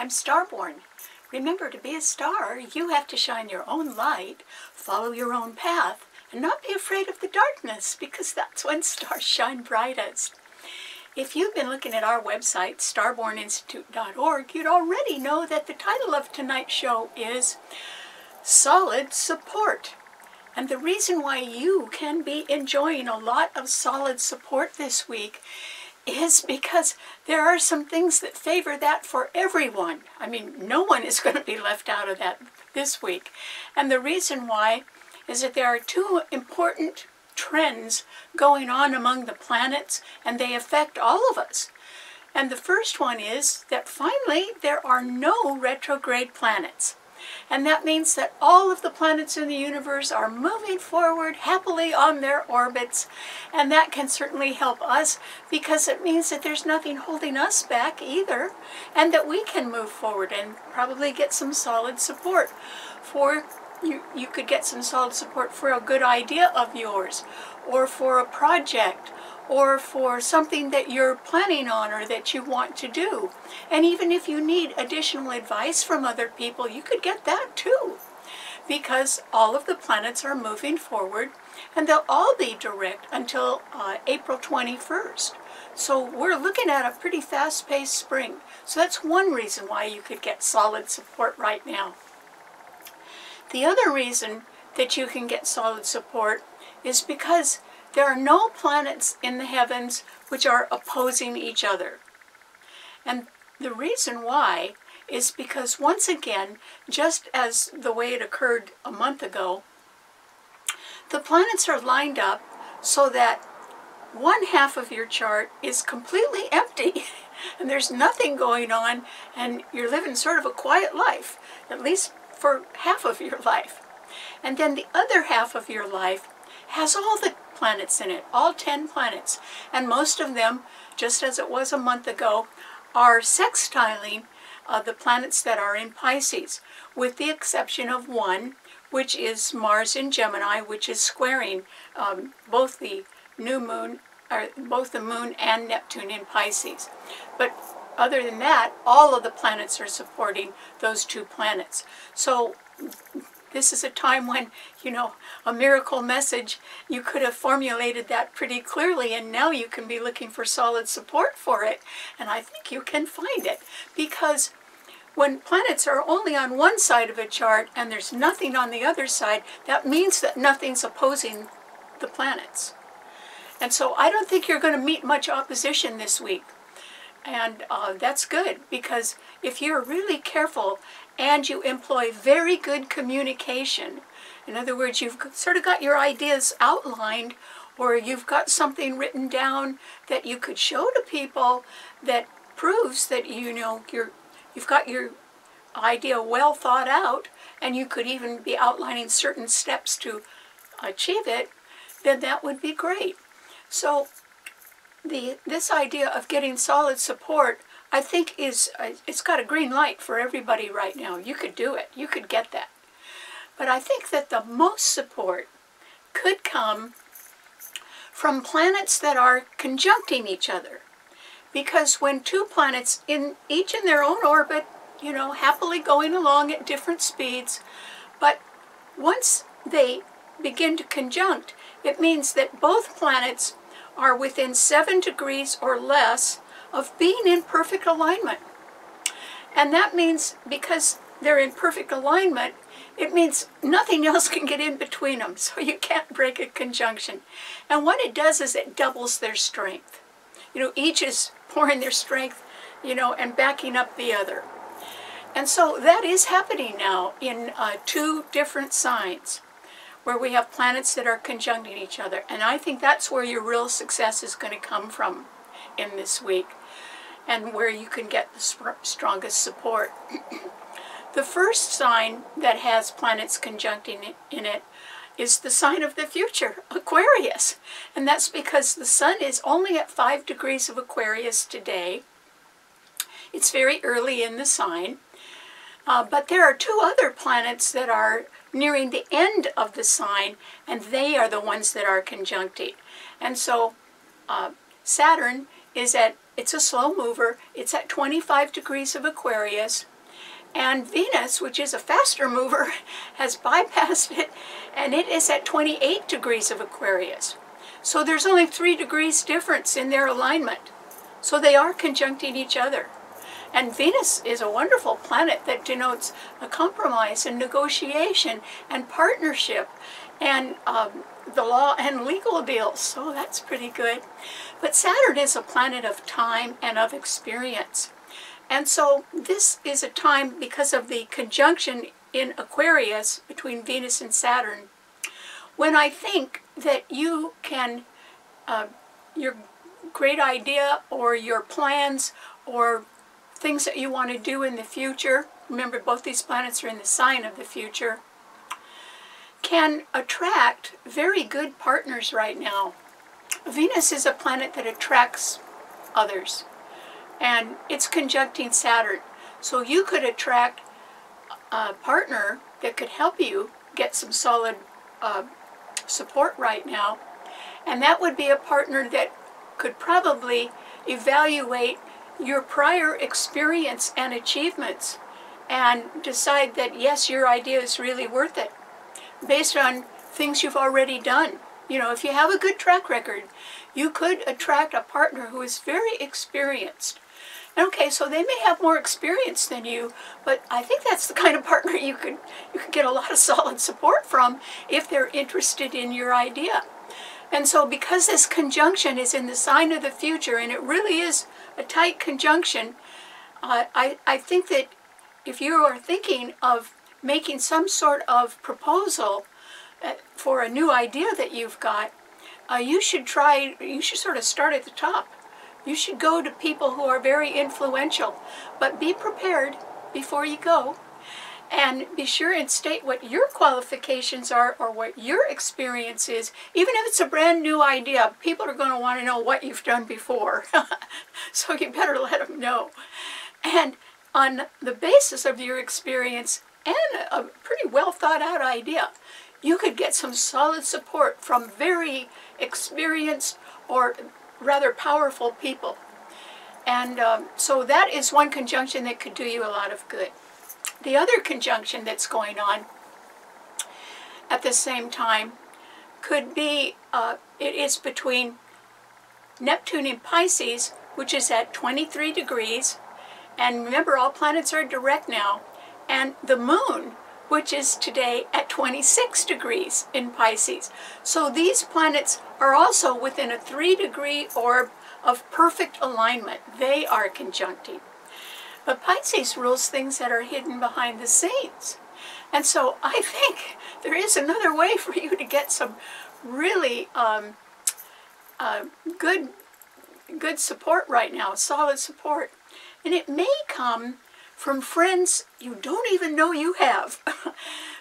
I'm Starborn. Remember, to be a star, you have to shine your own light, follow your own path, and not be afraid of the darkness, because that's when stars shine brightest. If you've been looking at our website, starborninstitute.org, you'd already know that the title of tonight's show is Solid Support. And the reason why you can be enjoying a lot of solid support this week is because there are some things that favor that for everyone. I mean, no one is going to be left out of that this week. And the reason why is that there are two important trends going on among the planets, and they affect all of us. And the first one is that finally there are no retrograde planets. And that means that all of the planets in the universe are moving forward happily on their orbits. And that can certainly help us, because it means that there's nothing holding us back either, and that we can move forward and probably get some solid support for you could get some solid support for a good idea of yours, or for a project, or for something that you're planning on or that you want to do. And even if you need additional advice from other people, you could get that too, because all of the planets are moving forward, and they'll all be direct until April 21st. So we're looking at a pretty fast-paced spring. So that's one reason why you could get solid support right now. The other reason that you can get solid support is because there are no planets in the heavens which are opposing each other. And the reason why is because, once again, just as the way it occurred a month ago, the planets are lined up so that one half of your chart is completely empty and there's nothing going on, and you're living sort of a quiet life, at least for half of your life. And then the other half of your life has all the planets in it, all 10 planets. And most of them, just as it was a month ago, are sextiling the planets that are in Pisces, with the exception of one, which is Mars in Gemini, which is squaring both the moon and Neptune in Pisces. But other than that, all of the planets are supporting those two planets. So this is a time when, a miracle message, you could have formulated that pretty clearly, and now you can be looking for solid support for it. And I think you can find it, because when planets are only on one side of a chart and there's nothing on the other side, that means that nothing's opposing the planets. And so I don't think you're going to meet much opposition this week. And that's good, because if you're really careful and you employ very good communication, in other words, you've sort of got your ideas outlined, or you've got something written down that you could show to people that proves that you've got your idea well thought out, and you could even be outlining certain steps to achieve it, then that would be great. So this idea of getting solid support, I think, it's got a green light for everybody right now. You could do it. You could get that. But I think that the most support could come from planets that are conjuncting each other. Because when two planets, each in their own orbit, happily going along at different speeds, but once they begin to conjunct, it means that both planets are within 7 degrees or less of being in perfect alignment. And that means, because they're in perfect alignment, it means nothing else can get in between them, so you can't break a conjunction. And what it does is it doubles their strength. Each is pouring their strength, and backing up the other. And so that is happening now in two different signs, where we have planets that are conjuncting each other. And I think that's where your real success is going to come from in this week, and where you can get the strongest support. The first sign that has planets conjuncting in it is the sign of the future, Aquarius. And that's because the sun is only at 5 degrees of Aquarius today. It's very early in the sign. But there are two other planets that are nearing the end of the sign, and they are the ones that are conjuncting. And so Saturn is it's a slow mover. It's at 25 degrees of Aquarius. And Venus, which is a faster mover, has bypassed it, and it is at 28 degrees of Aquarius. So there's only 3 degrees difference in their alignment. So they are conjuncting each other. And Venus is a wonderful planet that denotes a compromise and negotiation and partnership and the law and legal deals. So that's pretty good. But Saturn is a planet of time and of experience. And so this is a time, because of the conjunction in Aquarius between Venus and Saturn, when I think that you can, your great idea or your plans or things that you want to do in the future, remember both these planets are in the sign of the future, can attract very good partners right now. Venus is a planet that attracts others, and it's conjuncting Saturn. So you could attract a partner that could help you get some solid support right now, and that would be a partner that could probably evaluate your prior experience and achievements and decide that yes, your idea is really worth it based on things you've already done. You know, if you have a good track record, you could attract a partner who is very experienced. Okay, so they may have more experience than you, but I think that's the kind of partner you could get a lot of solid support from if they're interested in your idea. And so because this conjunction is in the sign of the future, and it really is a tight conjunction, I think that if you are thinking of making some sort of proposal for a new idea that you've got, you should sort of start at the top. You should go to people who are very influential, but be prepared before you go, and be sure and state what your qualifications are or what your experience is. Even if it's a brand new idea, people are going to want to know what you've done before. So you better let them know. And on the basis of your experience and a pretty well thought out idea, you could get some solid support from very experienced or rather powerful people. And so that is one conjunction that could do you a lot of good. The other conjunction that's going on at the same time could be, it is between Neptune in Pisces, which is at 23 degrees, and remember all planets are direct now, and the moon, which is today at 26 degrees in Pisces. So these planets are also within a 3-degree orb of perfect alignment. They are conjuncting. But Pisces rules things that are hidden behind the scenes. And so I think there is another way for you to get some really good support right now, solid support. And it may come from friends you don't even know you have.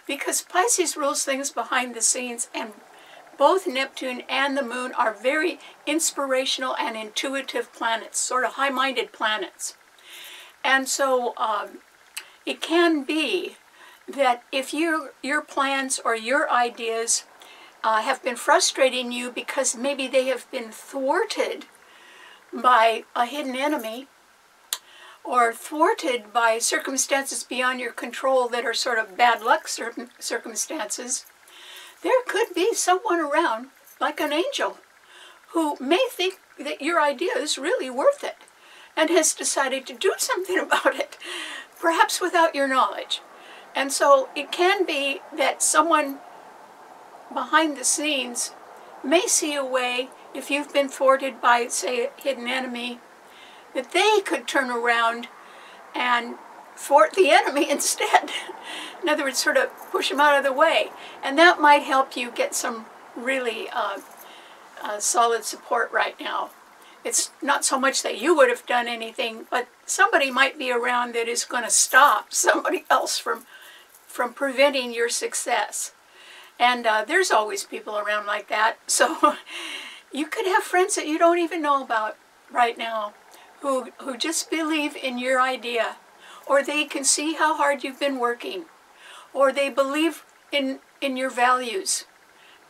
Because Pisces rules things behind the scenes, and both Neptune and the moon are very inspirational and intuitive planets, sort of high-minded planets. And so it can be that if your plans or your ideas have been frustrating you because maybe they have been thwarted by a hidden enemy or thwarted by circumstances beyond your control that are sort of bad luck circumstances, there could be someone around, like an angel, who may think that your idea is really worth it and has decided to do something about it, perhaps without your knowledge. And so it can be that someone behind the scenes may see a way, if you've been thwarted by, say, a hidden enemy, that they could turn around and thwart the enemy instead. In other words, sort of push them out of the way. And that might help you get some really solid support right now. It's not so much that you would have done anything, but somebody might be around that is going to stop somebody else from preventing your success. And there's always people around like that. So you could have friends that you don't even know about right now who just believe in your idea, or they can see how hard you've been working, or they believe in your values,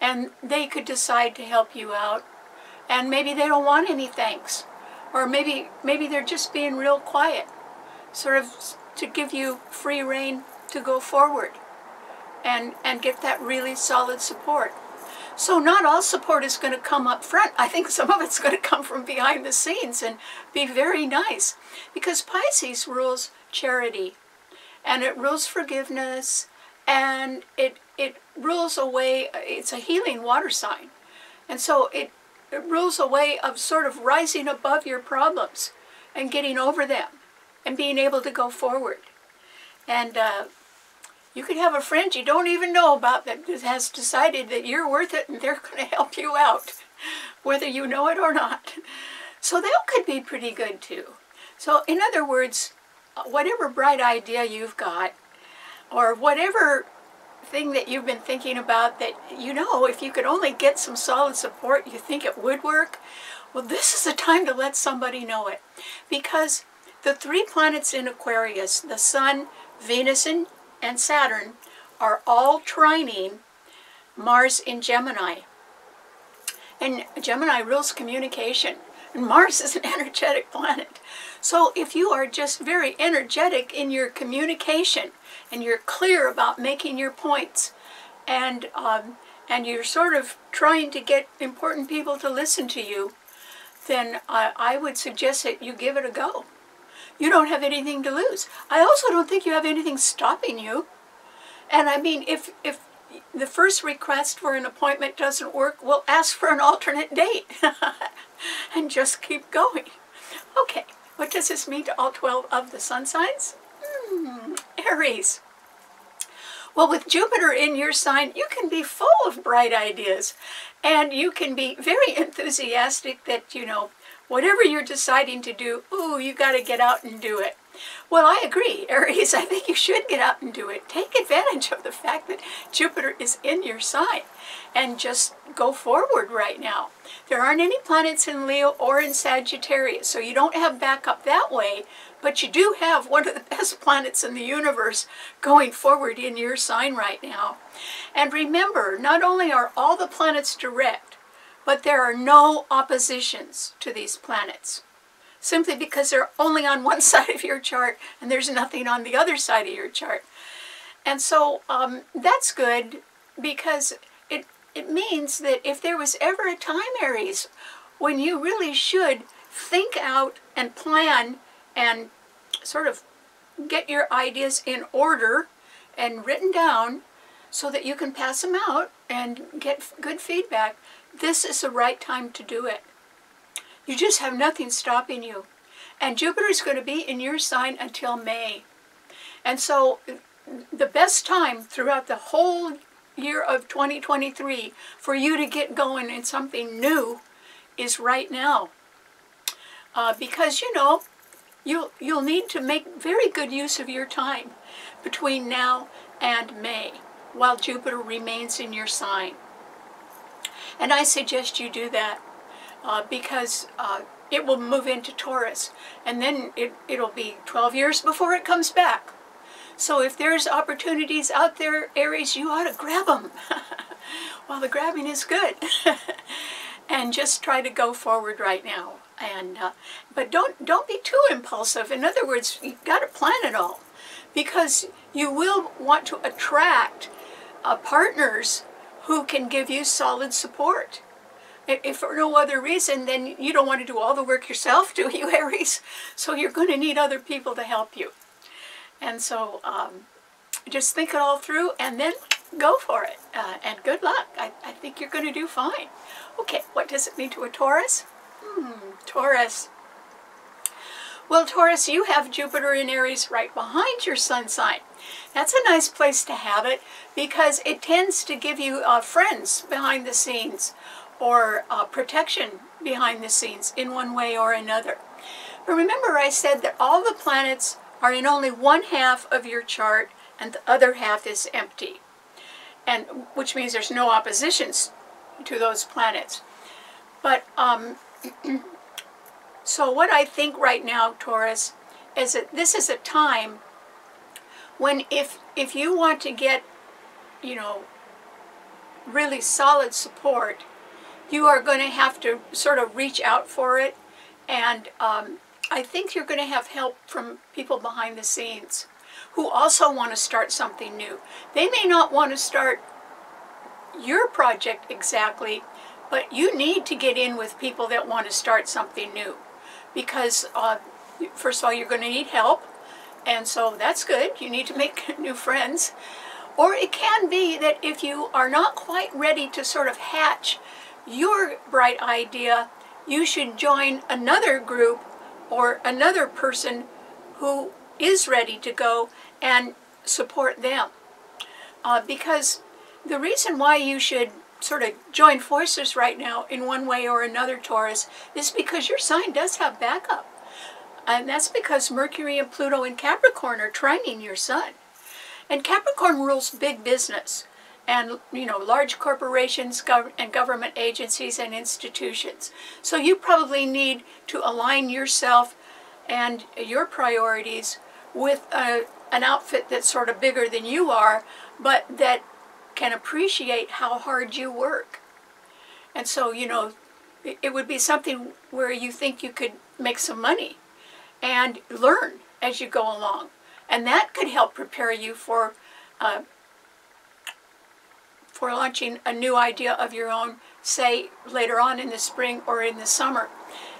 and they could decide to help you out. And maybe they don't want any thanks, or maybe they're just being real quiet, sort of to give you free rein to go forward and get that really solid support. So not all support is going to come up front. I think some of it's going to come from behind the scenes and be very nice, because Pisces rules charity, and it rules forgiveness, and it rules a way, it's a healing water sign, and so it rules a way of sort of rising above your problems and getting over them and being able to go forward. And you could have a friend you don't even know about that has decided that you're worth it and they're going to help you out, whether you know it or not. So that could be pretty good too. So in other words, whatever bright idea you've got, or whatever thing that you've been thinking about that, you know, if you could only get some solid support, you think it would work, well, this is the time to let somebody know it. Because the 3 planets in Aquarius, the Sun, Venus, and Saturn, are all trining Mars in Gemini. And Gemini rules communication, and Mars is an energetic planet. So if you are just very energetic in your communication, and you're clear about making your points, and you're sort of trying to get important people to listen to you, then I would suggest that you give it a go. You don't have anything to lose. I also don't think you have anything stopping you. And I mean, if the first request for an appointment doesn't work, we'll ask for an alternate date and just keep going. Okay, what does this mean to all 12 of the sun signs? Aries. Well, with Jupiter in your sign, you can be full of bright ideas, and you can be very enthusiastic that, you know, whatever you're deciding to do, ooh, you got to get out and do it. Well, I agree, Aries. I think you should get out and do it. Take advantage of the fact that Jupiter is in your sign and just go forward right now. There aren't any planets in Leo or in Sagittarius, so you don't have backup that way, but you do have one of the best planets in the universe going forward in your sign right now. And remember, not only are all the planets direct, but there are no oppositions to these planets, simply because they're only on one side of your chart and there's nothing on the other side of your chart. And so that's good, because it means that if there was ever a time, Aries, when you really should think out and plan and sort of get your ideas in order and written down so that you can pass them out and get good feedback, this is the right time to do it. You just have nothing stopping you. And Jupiter is going to be in your sign until May. And so the best time throughout the whole year of 2023 for you to get going in something new is right now. Because, you know, you'll need to make very good use of your time between now and May while Jupiter remains in your sign. And I suggest you do that because it will move into Taurus, and then it'll be 12 years before it comes back. So if there's opportunities out there, Aries, you ought to grab them while the grabbing is good. And just try to go forward right now. And but don't be too impulsive. In other words, you've got to plan it all, because you will want to attract partners who can give you solid support. If for no other reason, then you don't want to do all the work yourself, do you, Aries? So you're going to need other people to help you. And so just think it all through and then go for it. And good luck. I think you're going to do fine. Okay, what does it mean to a Taurus? Taurus. Well, Taurus, you have Jupiter in Aries right behind your sun sign. That's a nice place to have it, because it tends to give you friends behind the scenes, or protection behind the scenes in one way or another. But remember, I said that all the planets are in only one half of your chart and the other half is empty, and which means there's no oppositions to those planets. But so what I think right now, Taurus, is that this is a time when if you want to get, you know, really solid support, you are going to have to sort of reach out for it and I think you're going to have help from people behind the scenes who also want to start something new. They may not want to start your project exactly, but you need to get in with people that want to start something new, because first of all, you're going to need help, and so that's good. You need to make new friends. Or it can be that if you are not quite ready to sort of hatch your bright idea, you should join another group or another person who is ready to go and support them. Because the reason why you should sort of join forces right now in one way or another, Taurus, is because your sign does have backup. And that's because Mercury and Pluto in Capricorn are trining your sun. And Capricorn rules big business and, you know, large corporations and government agencies and institutions. So you probably need to align yourself and your priorities with an outfit that's sort of bigger than you are, but that can appreciate how hard you work. And so, you know, it would be something where you think you could make some money and learn as you go along. And that could help prepare you for launching a new idea of your own, say, later on in the spring or in the summer.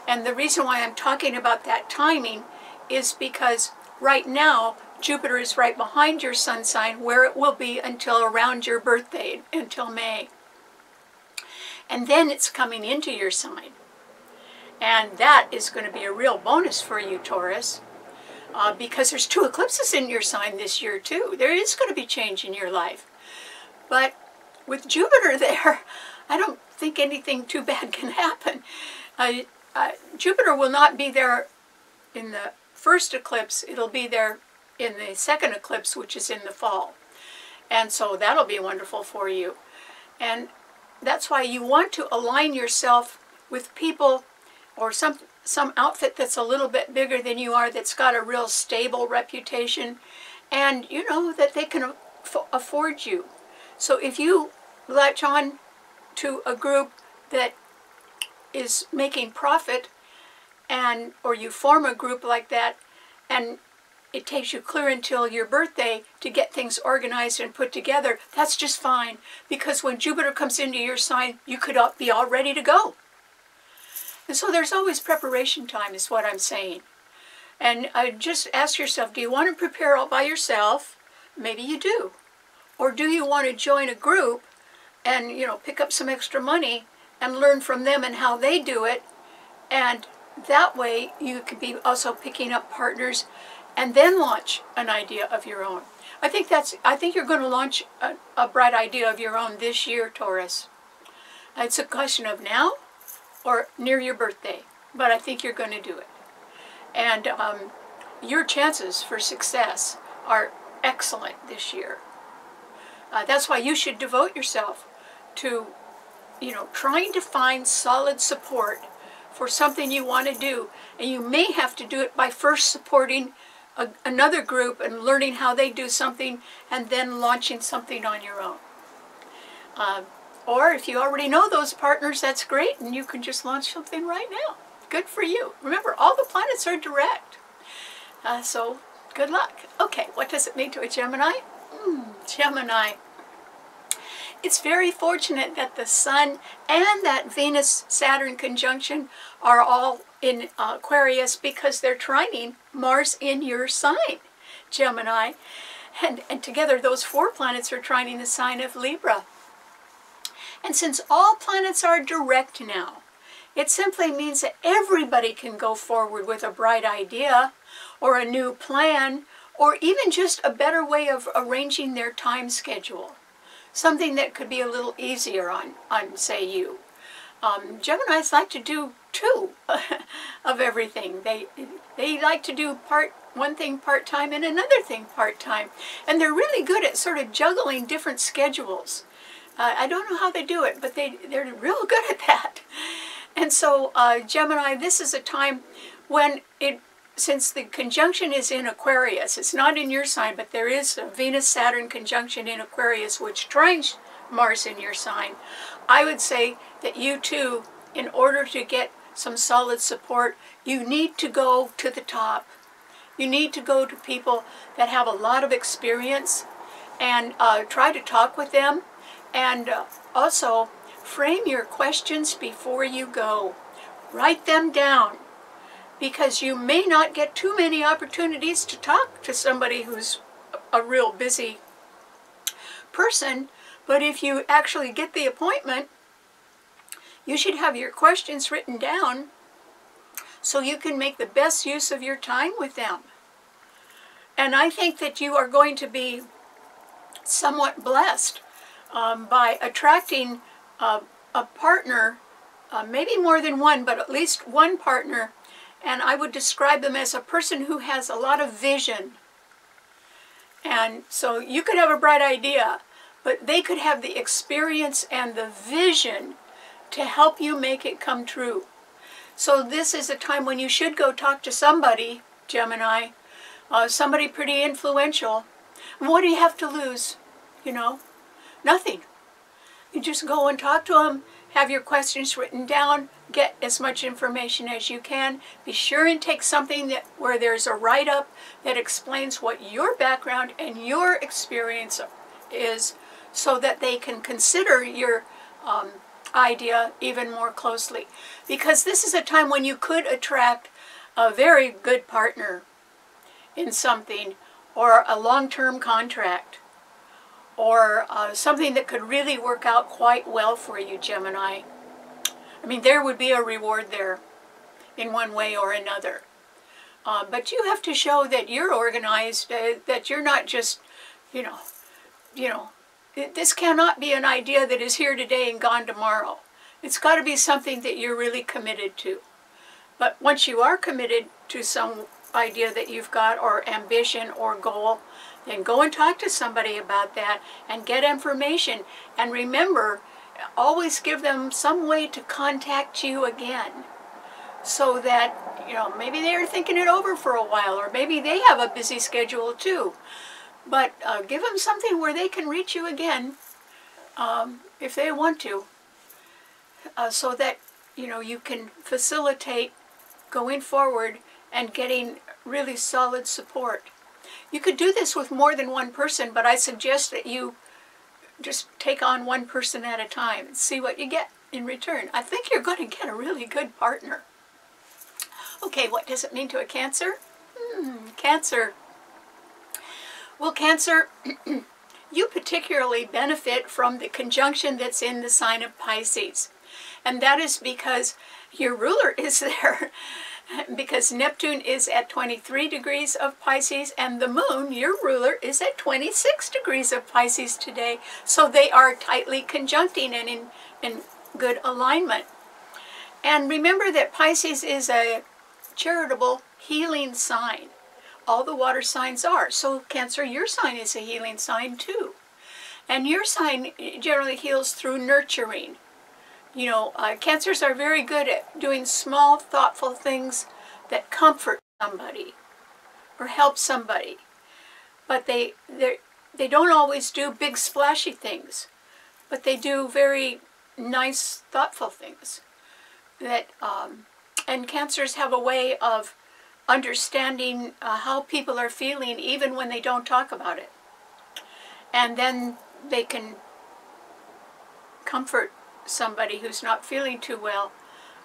And the reason why I'm talking about that timing is because right now, Jupiter is right behind your sun sign, where it will be until around your birthday, until May. And then it's coming into your sign. And that is going to be a real bonus for you, Taurus, because there's 2 eclipses in your sign this year, too. There is going to be change in your life. But with Jupiter there, I don't think anything too bad can happen. Jupiter will not be there in the first eclipse. It'll be there in the second eclipse, which is in the fall. And so that'll be wonderful for you. And that's why you want to align yourself with people or some outfit that's a little bit bigger than you are, that's got a real stable reputation, and you know that they can afford you. So if you latch on to a group that is making profit, and or you form a group like that, and it takes you clear until your birthday to get things organized and put together, that's just fine. Because when Jupiter comes into your sign, you could be all ready to go. And so there's always preparation time, is what I'm saying. And just ask yourself, do you want to prepare all by yourself? Maybe you do. Or do you want to join a group and, you know, pick up some extra money and learn from them and how they do it? And that way you could be also picking up partners and then launch an idea of your own. I think you're going to launch a bright idea of your own this year, Taurus. It's a question of now or near your birthday, but I think you're going to do it. And your chances for success are excellent this year. That's why you should devote yourself to, you know, trying to find solid support for something you want to do. And you may have to do it by first supporting another group and learning how they do something, and then launching something on your own. Or if you already know those partners, that's great, and you can just launch something right now. Good for you. Remember, all the planets are direct. So good luck. Okay, what does it mean to a Gemini? Gemini. It's very fortunate that the Sun and that Venus-Saturn conjunction are all in Aquarius, because they're trining Mars in your sign, Gemini. And together those 4 planets are trining the sign of Libra. And since all planets are direct now, it simply means that everybody can go forward with a bright idea or a new plan, or even just a better way of arranging their time schedule. Something that could be a little easier on say, you. Geminis like to do 2 of everything. They like to do one thing part-time and another thing part-time. And they're really good at sort of juggling different schedules. I don't know how they do it, but they're real good at that. And so, Gemini, this is a time when since the conjunction is in Aquarius, it's not in your sign, but there is a Venus-Saturn conjunction in Aquarius, which trines Mars in your sign. I would say that you too, in order to get some solid support, you need to go to the top. You need to go to people that have a lot of experience and try to talk with them. And also, frame your questions before you go. Write them down, because you may not get too many opportunities to talk to somebody who's a real busy person. But if you actually get the appointment, you should have your questions written down so you can make the best use of your time with them. And I think that you are going to be somewhat blessed by attracting a partner, maybe more than one, but at least one partner. And I would describe them as a person who has a lot of vision. And so you could have a bright idea, but they could have the experience and the vision to help you make it come true. So this is a time when you should go talk to somebody, Gemini, somebody pretty influential. What do you have to lose? You know, nothing. You just go and talk to them, have your questions written down, get as much information as you can. Be sure and take something where there's a write-up that explains what your background and your experience is, so that they can consider your idea even more closely. Because this is a time when you could attract a very good partner in something, or a long-term contract, or something that could really work out quite well for you, Gemini. I mean, there would be a reward there in one way or another. But you have to show that you're organized, that you're not just, you know, this cannot be an idea that is here today and gone tomorrow. It's got to be something that you're really committed to. But once you are committed to some idea that you've got, or ambition or goal, then go and talk to somebody about that and get information. And remember, always give them some way to contact you again, so that, you know, maybe they're thinking it over for a while, or maybe they have a busy schedule too. But give them something where they can reach you again if they want to, so that, you know, you can facilitate going forward and getting really solid support. You could do this with more than one person, but I suggest that you just take on one person at a time and see what you get in return. I think you're going to get a really good partner. Okay, what does it mean to a Cancer? Cancer. Well, Cancer, you particularly benefit from the conjunction that's in the sign of Pisces. And that is because your ruler is there. Because Neptune is at 23 degrees of Pisces, and the moon, your ruler, is at 26 degrees of Pisces today. So they are tightly conjuncting and in good alignment. And remember that Pisces is a charitable, healing sign. All the water signs are. So Cancer, your sign is a healing sign too. And your sign generally heals through nurturing. You know, Cancers are very good at doing small, thoughtful things that comfort somebody or help somebody. But they don't always do big, splashy things. But they do very nice, thoughtful things. And Cancers have a way of understanding how people are feeling even when they don't talk about it. And then they can comfort somebody who's not feeling too well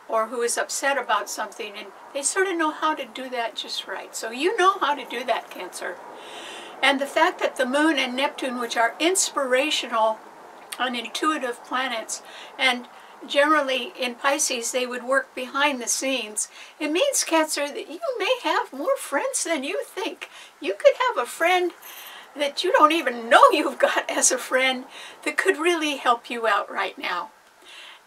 or who is upset about something, and they sort of know how to do that just right. So you know how to do that, Cancer. And the fact that the moon and Neptune, which are inspirational and intuitive planets, and generally in Pisces they would work behind the scenes, it means, Cancer, that you may have more friends than you think. You could have a friend that you don't even know you've got as a friend that could really help you out right now.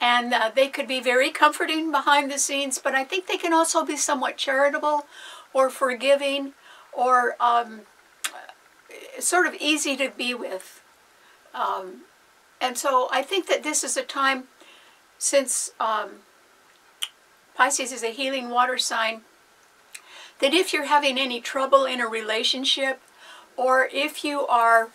And they could be very comforting behind the scenes, but I think they can also be somewhat charitable or forgiving or sort of easy to be with. And so I think that this is a time, since Pisces is a healing water sign, that if you're having any trouble in a relationship, or if you are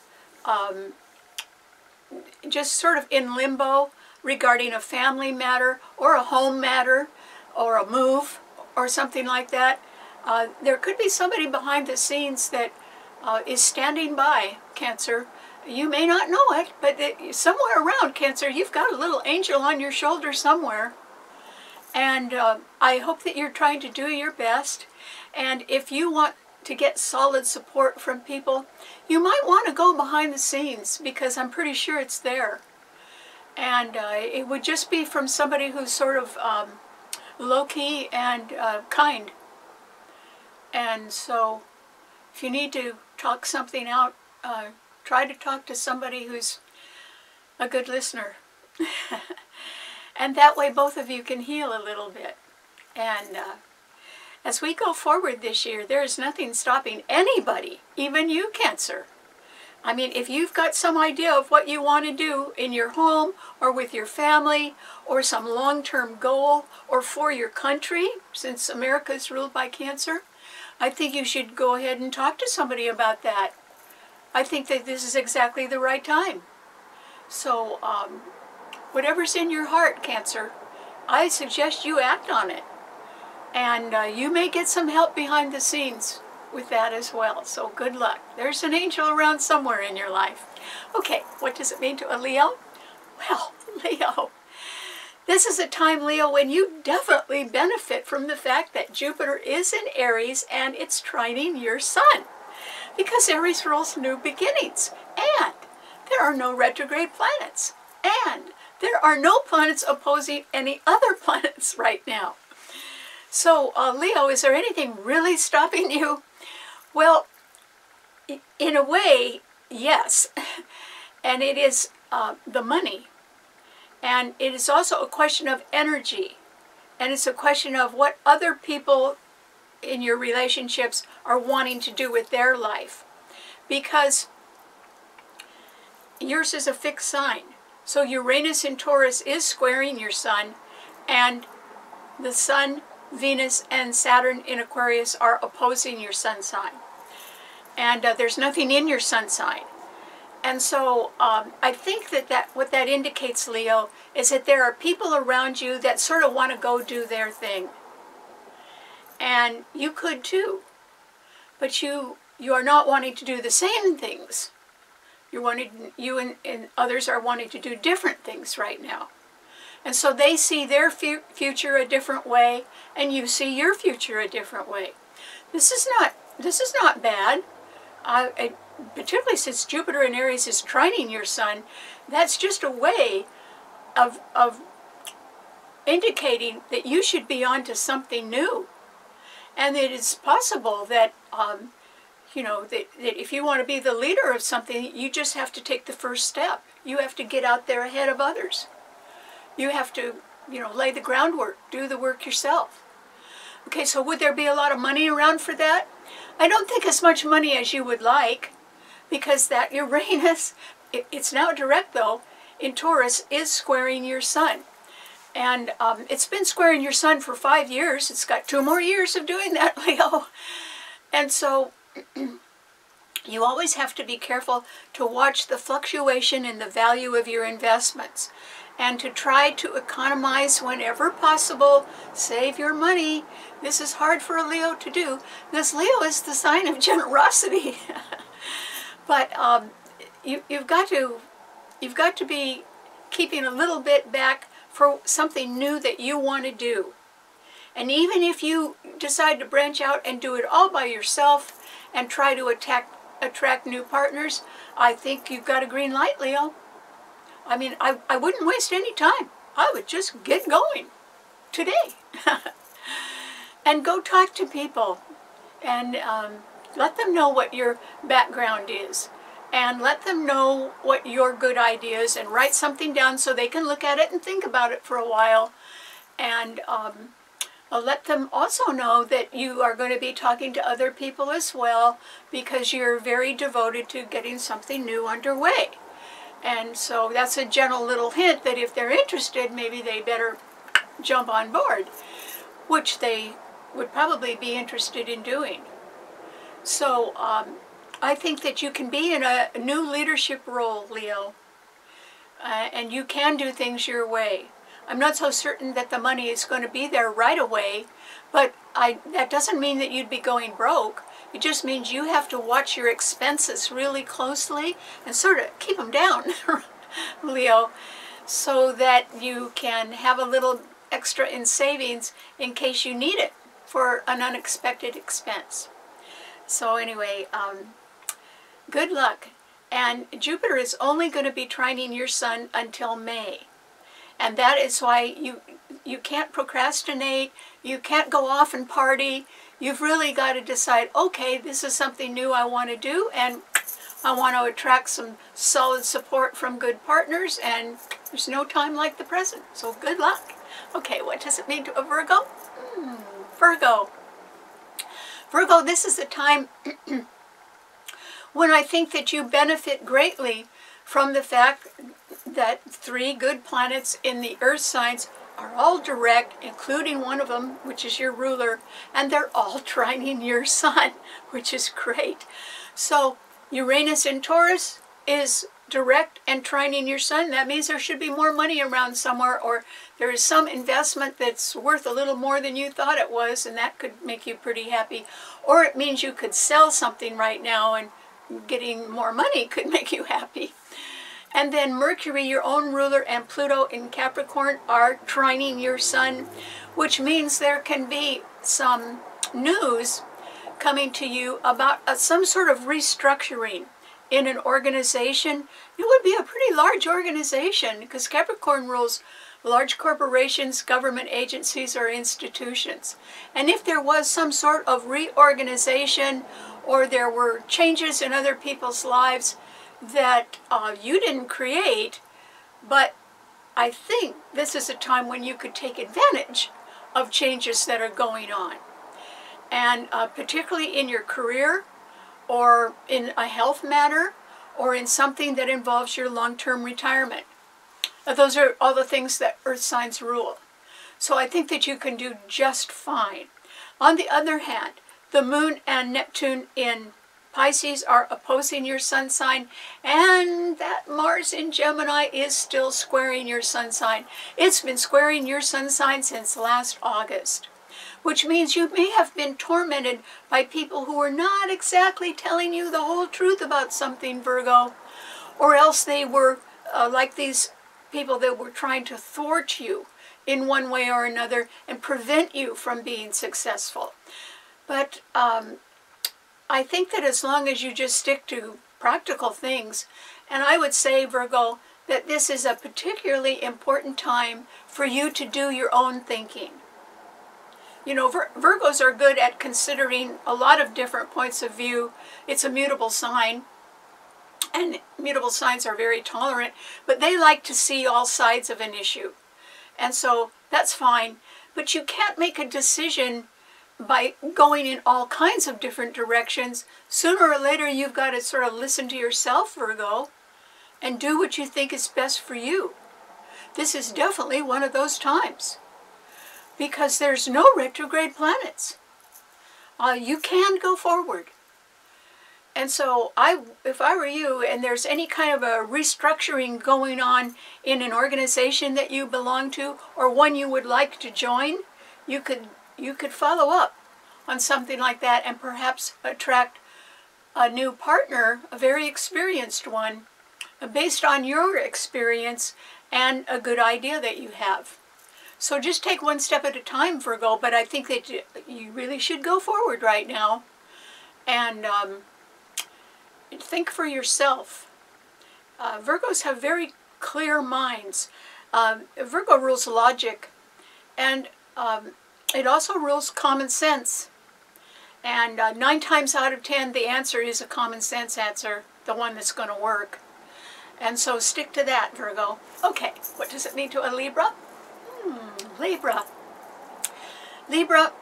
just sort of in limbo regarding a family matter or a home matter, or a move or something like that. There could be somebody behind the scenes that is standing by, Cancer. You may not know it, but somewhere around, Cancer, you've got a little angel on your shoulder somewhere. And I hope that you're trying to do your best. And if you want to get solid support from people, you might want to go behind the scenes, because I'm pretty sure it's there. And it would just be from somebody who's sort of low-key and kind. And so if you need to talk something out, try to talk to somebody who's a good listener. And that way both of you can heal a little bit. And as we go forward this year, there is nothing stopping anybody, even you, Cancer. I mean, if you've got some idea of what you want to do in your home or with your family, or some long-term goal, or for your country, since America is ruled by Cancer, I think you should go ahead and talk to somebody about that. I think that this is exactly the right time. So, whatever's in your heart, Cancer, I suggest you act on it. And you may get some help behind the scenes with that as well. So good luck. There's an angel around somewhere in your life. Okay, what does it mean to a Leo? Well, Leo, this is a time, Leo, when you definitely benefit from the fact that Jupiter is in Aries and it's trining your sun. Because Aries rules new beginnings. And there are no retrograde planets. And there are no planets opposing any other planets right now. So, Leo, is there anything really stopping you? Well, in a way, yes. And it is the money. And it is also a question of energy. And it's a question of what other people in your relationships are wanting to do with their life. Because yours is a fixed sign. So Uranus in Taurus is squaring your sun, and the Sun, Venus, and Saturn in Aquarius are opposing your sun sign. And there's nothing in your sun sign. And so I think that what that indicates, Leo, is that there are people around you that sort of want to go do their thing. And you could too. But you are not wanting to do the same things. You and others are wanting to do different things right now. And so they see their future a different way, and you see your future a different way. This is not bad. Particularly since Jupiter in Aries is trining your sun, that's just a way of indicating that you should be on to something new. And it is possible that that if you want to be the leader of something, you just have to take the first step. You have to get out there ahead of others. You have to, lay the groundwork, do the work yourself. Okay, so would there be a lot of money around for that? I don't think as much money as you would like, because that Uranus, it's now direct though, in Taurus, is squaring your sun. And it's been squaring your sun for 5 years. It's got 2 more years of doing that, Leo. And so you always have to be careful to watch the fluctuation in the value of your investments, and to try to economize whenever possible, save your money. This is hard for a Leo to do, because Leo is the sign of generosity. But you've got to be keeping a little bit back for something new that you want to do. And even if you decide to branch out and do it all by yourself and try to attract new partners, I think you've got a green light, Leo. I mean, I wouldn't waste any time. I would just get going today. And go talk to people. And let them know what your background is. And let them know what your good ideas, and write something down so they can look at it and think about it for a while. And let them also know that you are going to be talking to other people as well, because you're very devoted to getting something new underway. And so that's a gentle little hint that if they're interested, maybe they better jump on board, which they would probably be interested in doing. So I think that you can be in a new leadership role, Leo, and you can do things your way. I'm not so certain that the money is going to be there right away, but that doesn't mean that you'd be going broke. It just means you have to watch your expenses really closely and sort of keep them down, Leo, so that you can have a little extra in savings in case you need it for an unexpected expense. So anyway, good luck. And Jupiter is only going to be trining your sun until May. And that is why you can't procrastinate, you can't go off and party. You've really got to decide, okay, this is something new I want to do, and I want to attract some solid support from good partners, and there's no time like the present. So good luck. Okay, what does it mean to a Virgo? Virgo. Virgo, this is a time when I think that you benefit greatly from the fact that 3 good planets in the Earth signs are all direct, including one of them, which is your ruler, and they're all trining your sun, which is great. So Uranus in Taurus is direct and trining your sun. That means there should be more money around somewhere, or there is some investment that's worth a little more than you thought it was, and that could make you pretty happy. Or it means you could sell something right now, and getting more money could make you happy. And then Mercury, your own ruler, and Pluto in Capricorn are trining your sun, which means there can be some news coming to you about some sort of restructuring in an organization. It would be a pretty large organization because Capricorn rules large corporations, government agencies, or institutions. And if there was some sort of reorganization or there were changes in other people's lives that you didn't create, but I think this is a time when you could take advantage of changes that are going on. And particularly in your career, or in a health matter, or in something that involves your long-term retirement. Those are all the things that Earth signs rule. So I think that you can do just fine. On the other hand, the Moon and Neptune in Pisces are opposing your sun sign, and that Mars in Gemini is still squaring your sun sign. It's been squaring your sun sign since last August, which means you may have been tormented by people who were not exactly telling you the whole truth about something, Virgo, or else they were like these people that were trying to thwart you in one way or another and prevent you from being successful. But I think that as long as you just stick to practical things, and I would say, Virgo, that this is a particularly important time for you to do your own thinking. You know, Virgos are good at considering a lot of different points of view. It's a mutable sign, and mutable signs are very tolerant, but they like to see all sides of an issue. And so that's fine, but you can't make a decision by going in all kinds of different directions. Sooner or later, you've got to sort of listen to yourself, Virgo, and do what you think is best for you. This is definitely one of those times, because there's no retrograde planets. You can go forward. And so if I were you, and there's any kind of a restructuring going on in an organization that you belong to, or one you would like to join, you could follow up on something like that and perhaps attract a new partner, a very experienced one, based on your experience and a good idea that you have. So just take one step at a time, Virgo, but I think that you really should go forward right now and think for yourself. Virgos have very clear minds. Virgo rules logic, and it also rules common sense. And 9 times out of 10, the answer is a common sense answer, the one that's going to work. And so stick to that, Virgo. Okay, what does it mean to a Libra? Libra. Libra,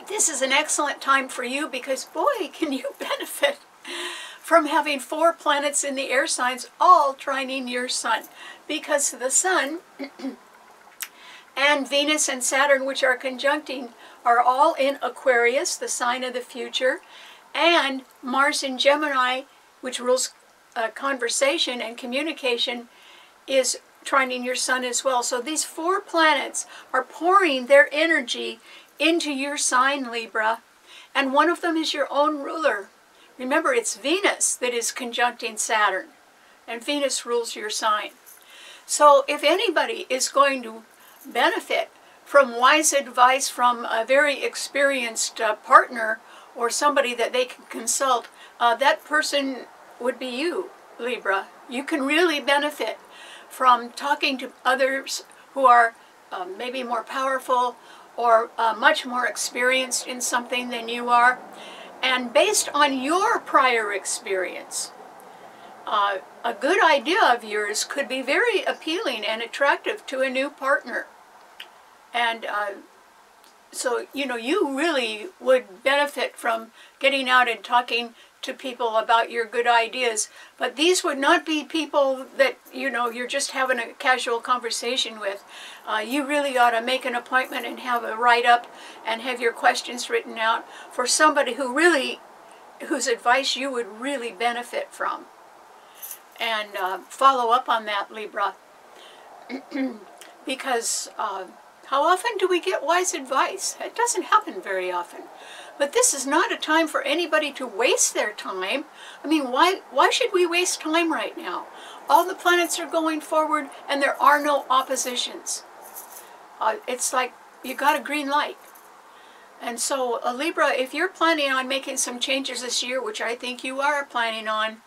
this is an excellent time for you because, boy, can you benefit from having 4 planets in the air signs all trining your sun. Because the sun and Venus and Saturn, which are conjuncting, are all in Aquarius, the sign of the future, and Mars in Gemini, which rules conversation and communication, is trining your sun as well. So these 4 planets are pouring their energy into your sign, Libra, and one of them is your own ruler. Remember, it's Venus that is conjuncting Saturn, and Venus rules your sign. So if anybody is going to benefit from wise advice from a very experienced partner or somebody that they can consult, that person would be you, Libra. You can really benefit from talking to others who are maybe more powerful or much more experienced in something than you are. And based on your prior experience, a good idea of yours could be very appealing and attractive to a new partner. And so, you really would benefit from getting out and talking to people about your good ideas. But these would not be people that, you're just having a casual conversation with. You really ought to make an appointment and have a write-up and have your questions written out for somebody whose advice you would really benefit from. And follow up on that, Libra. Because how often do we get wise advice? It doesn't happen very often. But this is not a time for anybody to waste their time. I mean, why should we waste time right now? All the planets are going forward and there are no oppositions. It's like you got a green light. And so, Libra, if you're planning on making some changes this year, which I think you are planning on,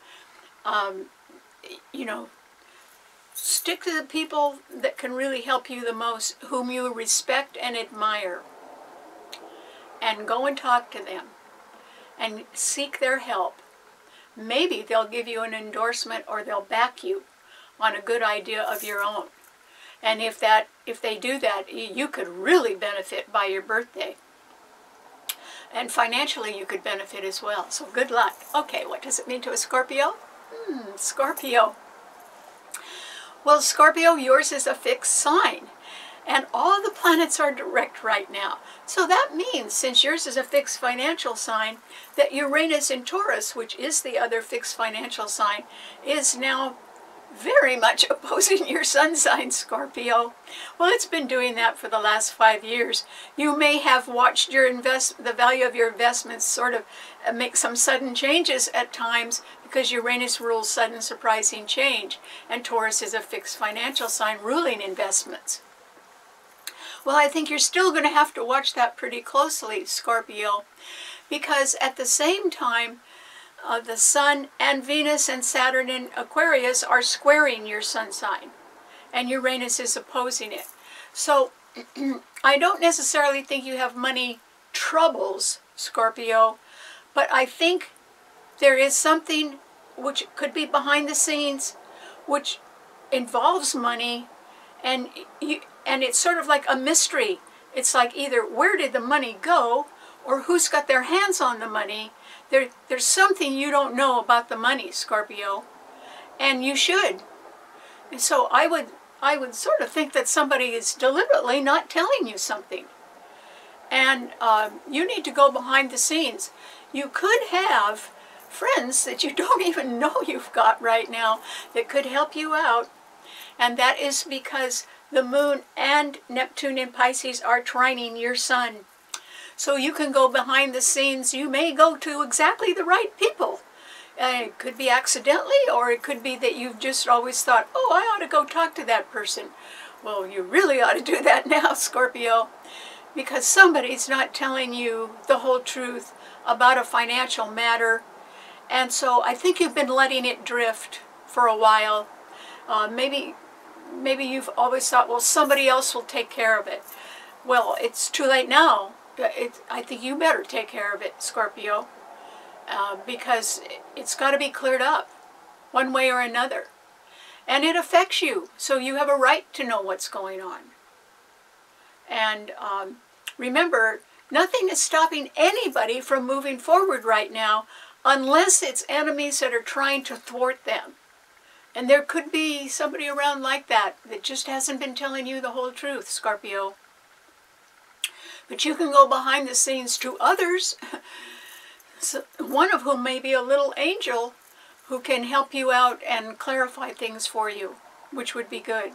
stick to the people that can really help you the most, whom you respect and admire. And go and talk to them and seek their help. Maybe they'll give you an endorsement or they'll back you on a good idea of your own. And if they do that, you could really benefit by your birthday. And financially you could benefit as well. So good luck. Okay, what does it mean to a Scorpio? Scorpio. Well, Scorpio, yours is a fixed sign. And all the planets are direct right now. So that means, since yours is a fixed financial sign, that Uranus in Taurus, which is the other fixed financial sign, is now very much opposing your sun sign, Scorpio. Well, it's been doing that for the last 5 years. You may have watched the value of your investments sort of make some sudden changes at times, because Uranus rules sudden surprising change, and Taurus is a fixed financial sign ruling investments. Well, I think you're still going to have to watch that pretty closely, Scorpio, because at the same time, the Sun and Venus and Saturn in Aquarius are squaring your sun sign, and Uranus is opposing it. So I don't necessarily think you have money troubles, Scorpio, but I think there is something which could be behind the scenes, which involves money, and it's sort of like a mystery. It's like either where did the money go, or who's got their hands on the money. There's something you don't know about the money, Scorpio, and you should. And so I would sort of think that somebody is deliberately not telling you something, and you need to go behind the scenes. You could have friends that you don't even know you've got right now that could help you out, and that is because the Moon and Neptune in Pisces are trining your Sun. So you can go behind the scenes. You may go to exactly the right people. It could be accidentally, or it could be that you've just always thought, oh, I ought to go talk to that person. Well, you really ought to do that now, Scorpio, because somebody's not telling you the whole truth about a financial matter. And so I think you've been letting it drift for a while. Maybe you've always thought, well, somebody else will take care of it. Well, it's too late now. I think you better take care of it, Scorpio, because it's got to be cleared up one way or another. And it affects you, so you have a right to know what's going on. And remember, nothing is stopping anybody from moving forward right now unless it's enemies that are trying to thwart them. And there could be somebody around like that just hasn't been telling you the whole truth, Scorpio. But you can go behind the scenes to others, so one of whom may be a little angel who can help you out and clarify things for you, which would be good.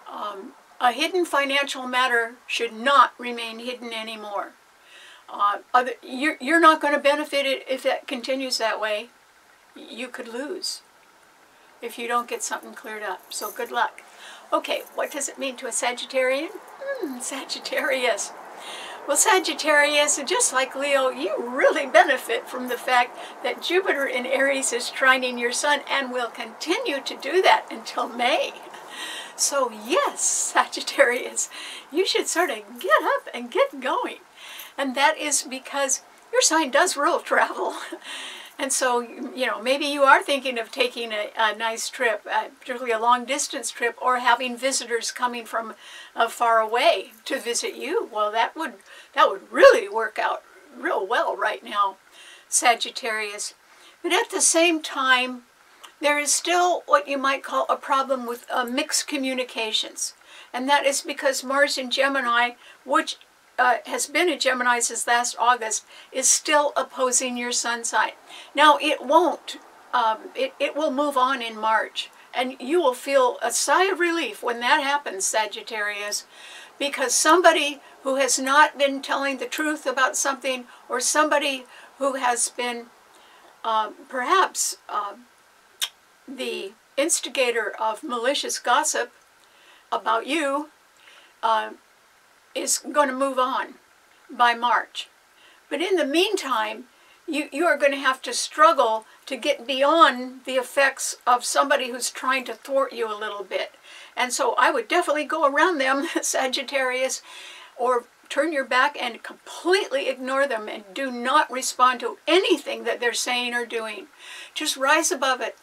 A hidden financial matter should not remain hidden anymore. You're not going to benefit it if it continues that way. You could lose if you don't get something cleared up. So good luck. Okay, what does it mean to a Sagittarian? Sagittarius. Well, Sagittarius, just like Leo, you really benefit from the fact that Jupiter in Aries is trining your sun and will continue to do that until May. So yes, Sagittarius, you should sort of get up and get going. And that is because your sign does rule travel. And so, you know, maybe you are thinking of taking a nice trip, particularly a long-distance trip, or having visitors coming from far away to visit you. Well, that would really work out real well right now, Sagittarius. But at the same time, there is still what you might call a problem with mixed communications. And that is because Mars in Gemini, which has been a Gemini since last August, is still opposing your sun sign. Now it won't, it will move on in March, and you will feel a sigh of relief when that happens, Sagittarius, because somebody who has not been telling the truth about something, or somebody who has been perhaps the instigator of malicious gossip about you, is going to move on by March. But in the meantime, you are going to have to struggle to get beyond the effects of somebody who's trying to thwart you a little bit. And so I would definitely go around them, Sagittarius, or turn your back and completely ignore them and do not respond to anything that they're saying or doing. Just rise above it.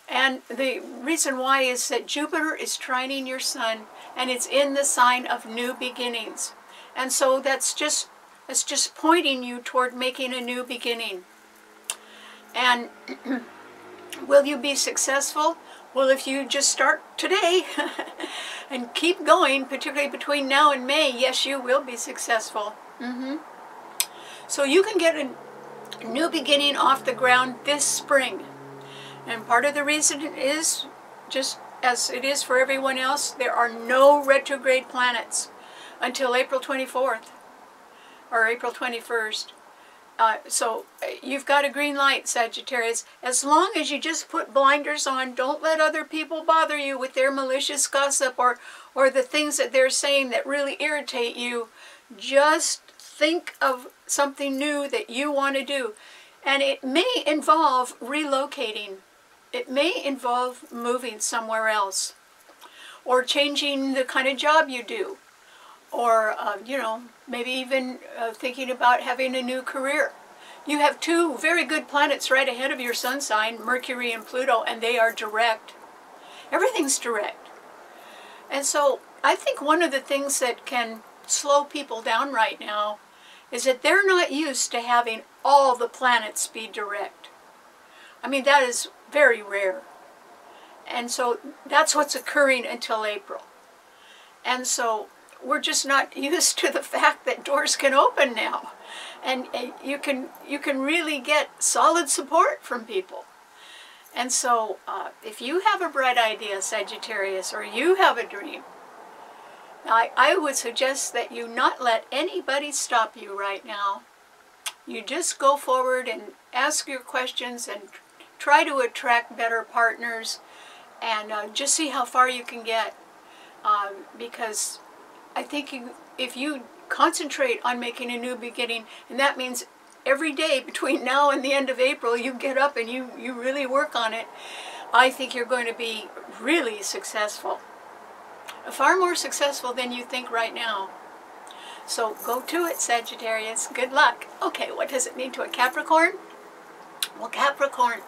And the reason why is that Jupiter is trining your sun, and it's in the sign of new beginnings. And so that's just pointing you toward making a new beginning. And will you be successful? Well, if you just start today and keep going, particularly between now and May, yes, you will be successful. So you can get a new beginning off the ground this spring. And part of the reason is, just as it is for everyone else, there are no retrograde planets until April 24th or April 21st. So you've got a green light, Sagittarius. As long as you just put blinders on, don't let other people bother you with their malicious gossip or the things that they're saying that really irritate you. Just think of something new that you want to do. And it may involve relocating. It may involve moving somewhere else, or changing the kind of job you do, or, you know, maybe even thinking about having a new career. You have two very good planets right ahead of your sun sign, Mercury and Pluto, and they are direct. Everything's direct. And so I think one of the things that can slow people down right now is that they're not used to having all the planets be direct. I mean, that is very rare. And so that's what's occurring until April. And so we're just not used to the fact that doors can open now. And you can really get solid support from people. And so if you have a bright idea, Sagittarius, or you have a dream, I would suggest that you not let anybody stop you right now. You just go forward and ask your questions and try to attract better partners, and just see how far you can get. Because I think if you concentrate on making a new beginning, and that means every day between now and the end of April, you get up and you really work on it, I think you're going to be really successful. Far more successful than you think right now. So go to it, Sagittarius. Good luck. Okay, what does it mean to a Capricorn? Well, Capricorn,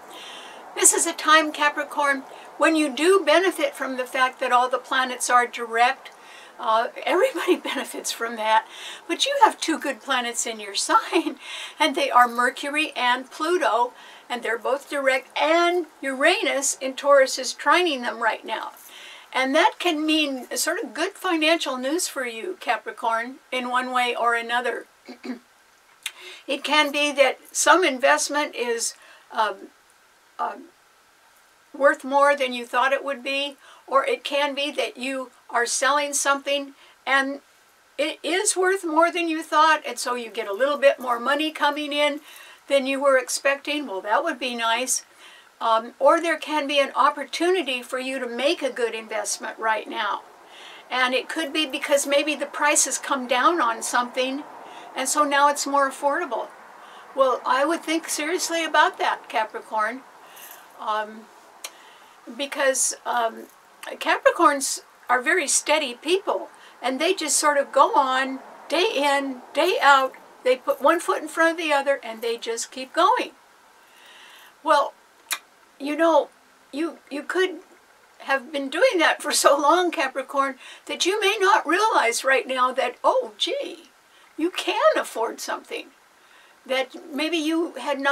this is a time, Capricorn, when you do benefit from the fact that all the planets are direct. Everybody benefits from that. But you have two good planets in your sign, and they are Mercury and Pluto, and they're both direct, and Uranus in Taurus is trining them right now. And that can mean sort of good financial news for you, Capricorn, in one way or another. It can be that some investment is worth more than you thought it would be, or it can be that you are selling something and it is worth more than you thought, and so you get a little bit more money coming in than you were expecting, well, that would be nice. Or there can be an opportunity for you to make a good investment right now. And it could be because maybe the price has come down on something, and so now it's more affordable. Well, I would think seriously about that, Capricorn. Because Capricorns are very steady people, and they just sort of go on day in, day out. They put one foot in front of the other, and they just keep going. Well, you know, you could have been doing that for so long, Capricorn, that you may not realize right now that, oh, gee, you can afford something that maybe you had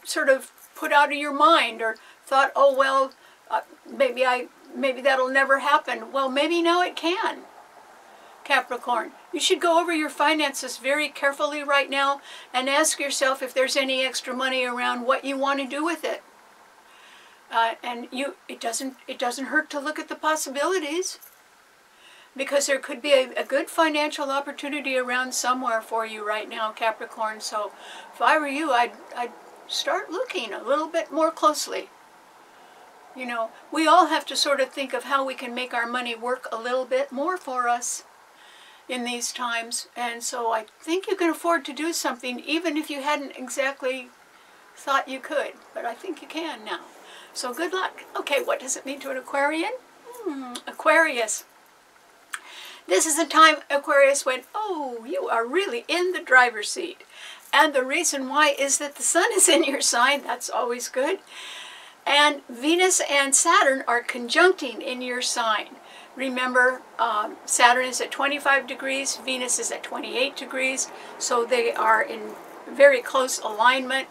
sort of put out of your mind, or thought, oh, well, maybe that'll never happen. Well, maybe now it can, Capricorn. You should go over your finances very carefully right now and ask yourself if there's any extra money around, what you want to do with it. And it doesn't hurt to look at the possibilities, because there could be a good financial opportunity around somewhere for you right now, Capricorn. So if I were you, I'd start looking a little bit more closely. You know, we all have to sort of think of how we can make our money work a little bit more for us in these times. And so I think you can afford to do something even if you hadn't exactly thought you could. But I think you can now. So good luck. Okay, what does it mean to an Aquarian? Aquarius. This is a time, Aquarius, when, oh, you are really in the driver's seat. And the reason why is that the sun is in your sign. That's always good. And Venus and Saturn are conjuncting in your sign. Remember, Saturn is at 25 degrees, Venus is at 28 degrees, so they are in very close alignment.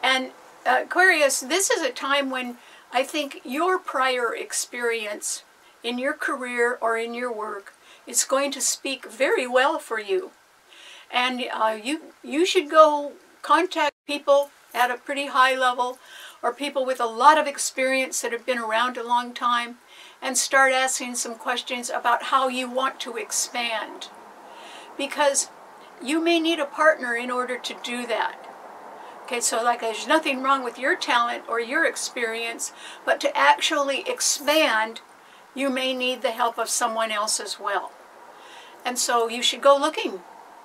And Aquarius, this is a time when I think your prior experience in your career or in your work is going to speak very well for you. And you should go contact people at a pretty high level, or people with a lot of experience that have been around a long time, and start asking some questions about how you want to expand. Because you may need a partner in order to do that. Okay, so like there's nothing wrong with your talent or your experience, but to actually expand, you may need the help of someone else as well. And so you should go looking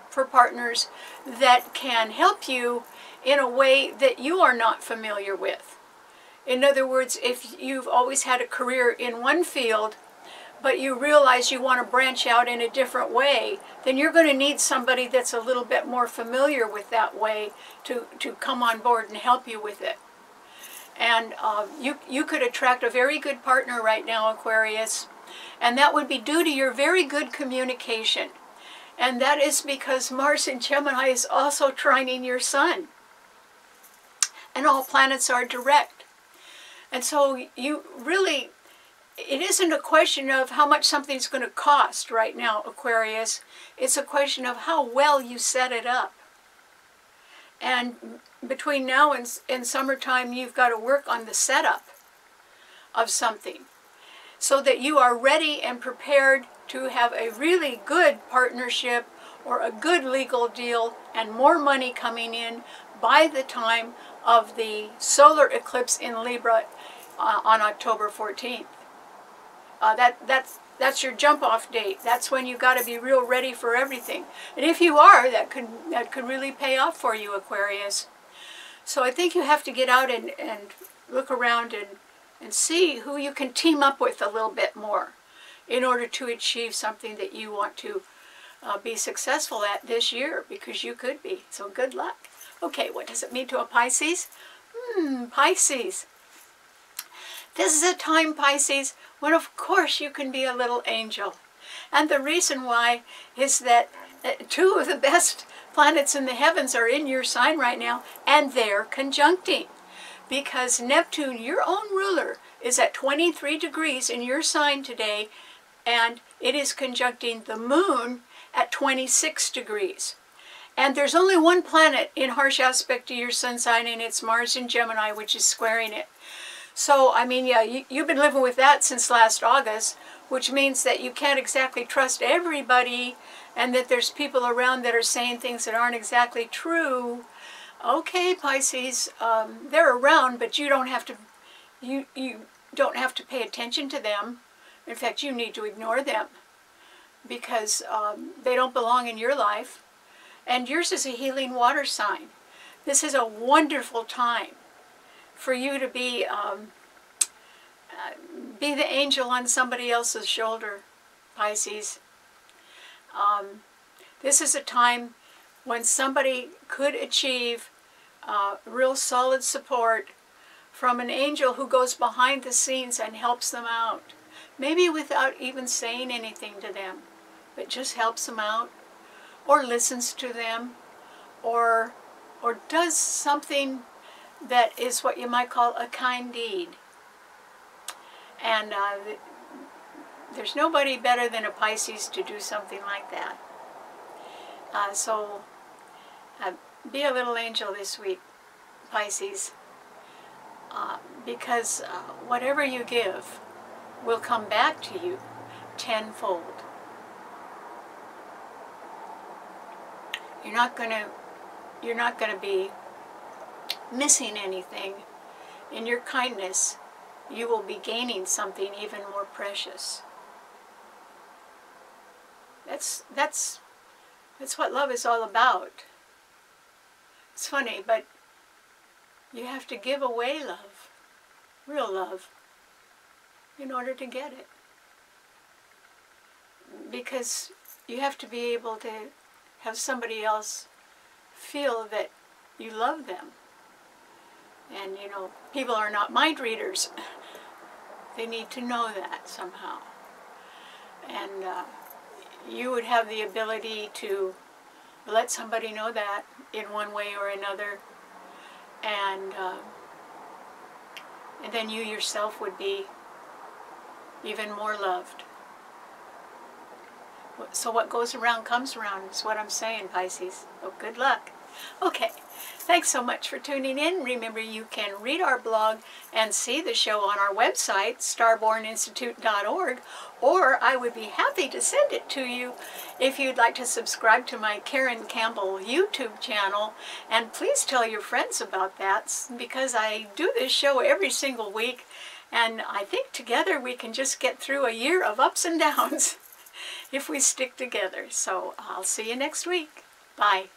for partners that can help you in a way that you are not familiar with. In other words, if you've always had a career in one field, but you realize you want to branch out in a different way, then you're going to need somebody that's a little bit more familiar with that way to come on board and help you with it. And you could attract a very good partner right now, Aquarius, and that would be due to your very good communication. And that is because Mars in Gemini is also trining your sun. And all planets are direct. And so you really, it isn't a question of how much something's going to cost right now, Aquarius. It's a question of how well you set it up. And between now and summertime, you've got to work on the setup of something so that you are ready and prepared to have a really good partnership or a good legal deal and more money coming in by the time of the solar eclipse in Libra on October 14th. That's your jump-off date. That's when you got to be real ready for everything. And if you are, that could really pay off for you, Aquarius. So I think you have to get out and look around and see who you can team up with a little bit more in order to achieve something that you want to be successful at this year, because you could be. So good luck. Okay, what does it mean to a Pisces? Pisces. This is a time, Pisces, when of course you can be a little angel. And the reason why is that two of the best planets in the heavens are in your sign right now, and they're conjuncting. Because Neptune, your own ruler, is at 23 degrees in your sign today, and it is conjuncting the moon at 26 degrees. And there's only one planet in harsh aspect to your sun sign, and it's Mars in Gemini, which is squaring it. So, I mean, yeah, you've been living with that since last August, which means that you can't exactly trust everybody, and that there's people around that are saying things that aren't exactly true. Okay, Pisces, they're around, but you don't have to. You don't have to pay attention to them. In fact, you need to ignore them because they don't belong in your life. And yours is a healing water sign. This is a wonderful time for you to be the angel on somebody else's shoulder, Pisces. This is a time when somebody could achieve real solid support from an angel who goes behind the scenes and helps them out. Maybe without even saying anything to them, but just helps them out, or listens to them, or does something that is what you might call a kind deed. And there's nobody better than a Pisces to do something like that. So be a little angel this week, Pisces, because whatever you give will come back to you tenfold. You're not gonna be missing anything. In your kindness, you will be gaining something even more precious. That's what love is all about. It's funny, but you have to give away love, real love, in order to get it. Because you have to be able to have somebody else feel that you love them. And, you know, people are not mind readers. They need to know that somehow. And you would have the ability to let somebody know that in one way or another. And then you yourself would be even more loved. So what goes around comes around is what I'm saying, Pisces. Oh, good luck. Okay, thanks so much for tuning in. Remember, you can read our blog and see the show on our website, STARBORNinstitute.org, or I would be happy to send it to you if you'd like to subscribe to my Karen Campbell YouTube channel. And please tell your friends about that, because I do this show every single week, and I think together we can just get through a year of ups and downs if we stick together. So I'll see you next week. Bye.